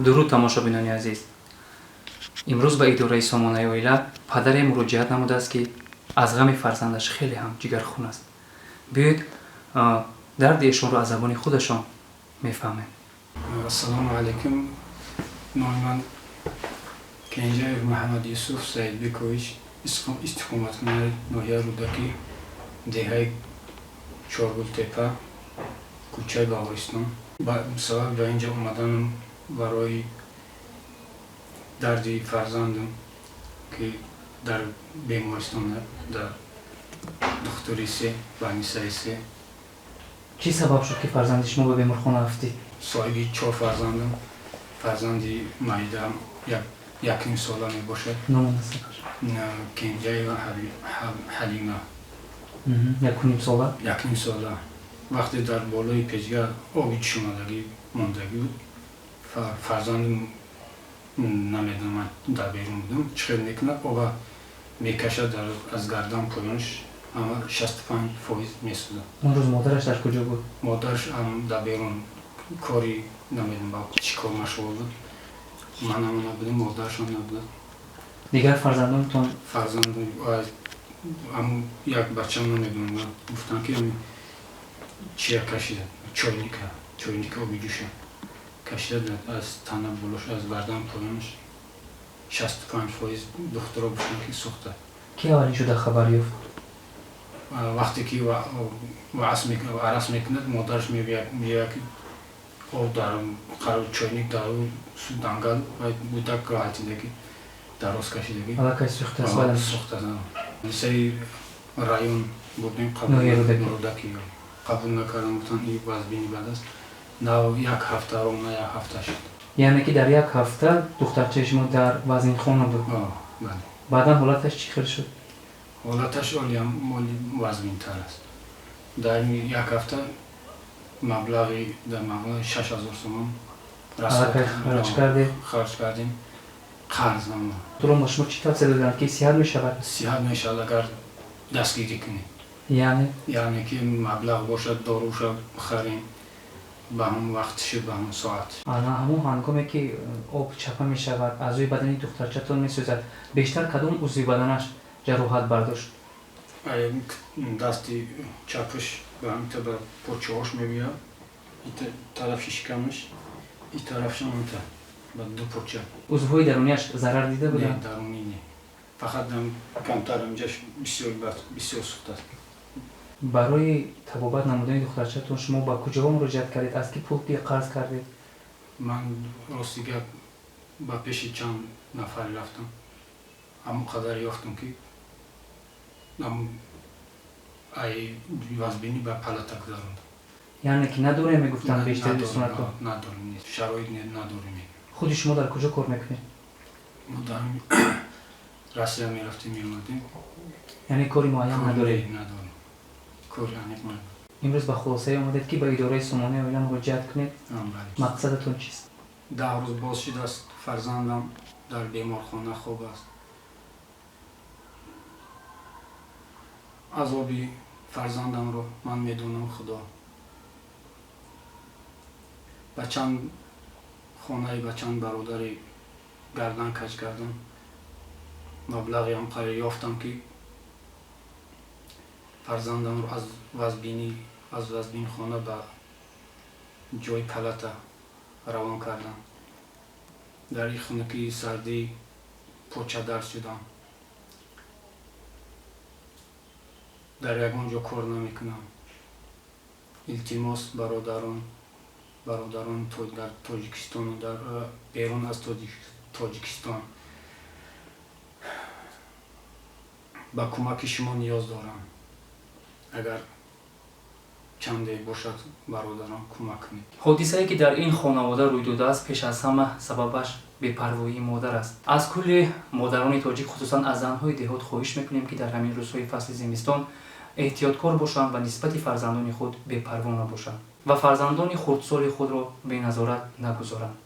дуруд тамошобинони азиз, имрӯз ба идораи сомонаи оила падаре муроҷиат намудааст ки аз ғами фарзандаш хеле ҳам ҷигархун аст. биёед дарди эшонро аз забони худашон мефаҳмем. Ассалому алайкум. Номи ман Кенҷаев Муҳаммад Юсуф Саидбекович, истиқоматкунандаи ноҳияи Рӯдакӣ, деҳаи Чоргултепа, кӯчаи Бағористон. Сабаби ба инҷо омаданам барои дарди фарзандам ки дар бемористон дар духтури се банисаи се. чӣ сабаб шуд ки фарзанди шумо ба беморхона рафтид? Соҳиби 4 фарзандам. Фарзанди маидам якним сола мебошад. Кенҷаева Ҳалима. Якним сола? Якним сола. Вақте дар болои печга оби чӯмадагӣ мондагӣ буд. Фарзандам намедонам, дар берун будам. Чӣ хел мекунад? Оба мекашад аз гардан поёнш, ама 65% месӯзад. Он рӯз модараш дар куҷо буд? Модараш дар берун кори намедонам чӣ кор машғул буд. Манам набудам, модарашам набуд. Дигар фарзандонтон? Фарзандам як бачам намедонам. Гуфтанд ки чия кашида? Чойника оби ҷӯша кашида аз тана болош, аз гардан поёнш 65% духтуро гуфтанд ки сӯхта. Ки аввалин шуда хабар ёфт? Вақте ки арас мекунад, модараш меяд ки об дар чойник дар дангал будак ҳалтидаги дароз кашидаги аллакай сӯхтааст. баъдаш сӯхтааст. Лисаи район бурдем Рӯдакӣ қабул накардам. Гуфтанд ин вазбини бад аст. На як ҳафта ромна, як ҳафта шуд. яъне ки дар як ҳафта духтарчаи шумо дар вазнинхона буд? баъдан ҳолаташ чӣ хел шуд? ҳолаташ олиам моли вазбинтар аст. дар як ҳафта маблағи 6000 сомон харҷ кардем. қарз ама туро шумо чӣ тавсия доданд ки сиҳат мешавад? сиҳат мешавад агар дастгирӣ кунем. яъне ки маблағ бошад, доруша бихарем ба ҳамон вақтши, ба ҳамон соат. ҳамон ҳангоме ки об чапа мешавад, аъзои бадани духтарчатон месӯзад, бештар кадом узви баданаш ҷароҳат бардошт? дасти чапаш ба почаҳош мебиёд, ин тарафи шикамаш, ин тарафшам ба ду поча. узвҳои дарунияш зарар дида буданд? дарунӣ не, фақат камтар инҷаш бисёр сӯхтааст. барои табобат намудани духтарчатон шумо ба куҷоҳо муроҷиат кардед? аз ки пул қарз кардед? ман рости гап ба пеши чанд нафаре рафтам. ҳамон қадар ёфтам ки вазбинӣ ба палата гузарондам. яъне ки надорем мегуфтанд бештари рисонатон? надорем, шароит надорем. худи шумо дар куҷо кор мекунед? мо дар Россия мерафтем меомадем. яъне кори муайян надоред? надорем, кори аниқ надорем. имрӯз ба хулосае омадед ки ба идораи сомонаи оила муроҷиат кунед. мақсадатон чист? 10 рӯз боз шудааст фарзандам дар беморхона хоб аст. азоби фарзандамро ман медонам худо. ба чанд хонаи ба чанд бародари гардан каҷ кардам. маблағи ҳам қари ёфтам ки фарзандамро аз вазбинхона ба ҷои палата равон кардам. дар ин хунукии сардӣ почадар шудам. дар ягон ҷо кор намекунам. илтимос бародарон дар Тоҷикистону дар берун аз Тоҷикистон ба кӯмаки шумо ниёз дорам. агар чанде бошад бародарон кӯмак кунед. ҳодисае ки дар ин хонавода рӯй додааст пеш аз ҳама сабабаш бепарвоии модар аст. аз кулли модарони тоҷик, хусусан аз занҳои деҳот хоҳиш мекунем ки дар ҳамин рӯзҳои фасли зимистон эҳтиёткор бошанд ва нисбати фарзандони худ бепарво набошанд ва фарзандони хурдсоли худро беназорат нагузоранд.